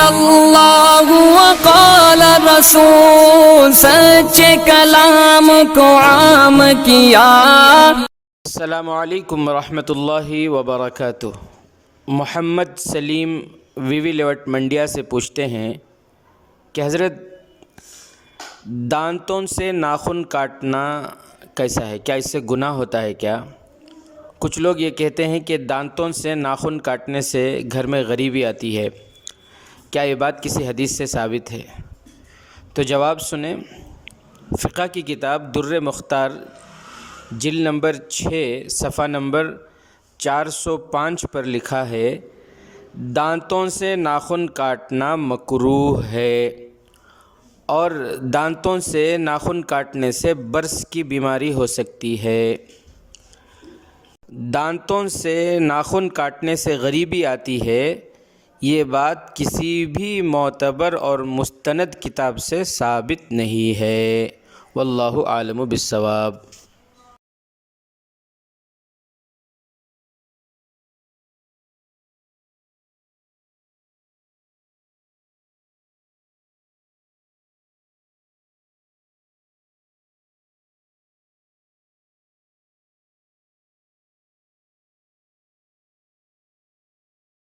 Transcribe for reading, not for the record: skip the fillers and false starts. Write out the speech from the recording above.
اللہ وقال رسول، سچے کلام کو عام کیا۔ السلام علیکم ورحمۃ اللہ وبرکاتہ۔ محمد سلیم وی لیوٹ منڈیا سے پوچھتے ہیں کہ حضرت دانتوں سے ناخن کاٹنا کیسا ہے؟ کیا اس سے گناہ ہوتا ہے کیا؟ کچھ لوگ یہ کہتے ہیں کہ دانتوں سے ناخن کاٹنے سے گھر میں غریبی آتی ہے، کیا یہ بات کسی حدیث سے ثابت ہے؟ تو جواب سنیں۔ فقہ کی کتاب در مختار جلد نمبر 6 صفحہ نمبر 405 پر لکھا ہے، دانتوں سے ناخن کاٹنا مکروہ ہے، اور دانتوں سے ناخن کاٹنے سے برس کی بیماری ہو سکتی ہے۔ دانتوں سے ناخن کاٹنے سے غریبی آتی ہے، یہ بات کسی بھی معتبر اور مستند کتاب سے ثابت نہیں ہے۔ واللہ اعلم بالصواب۔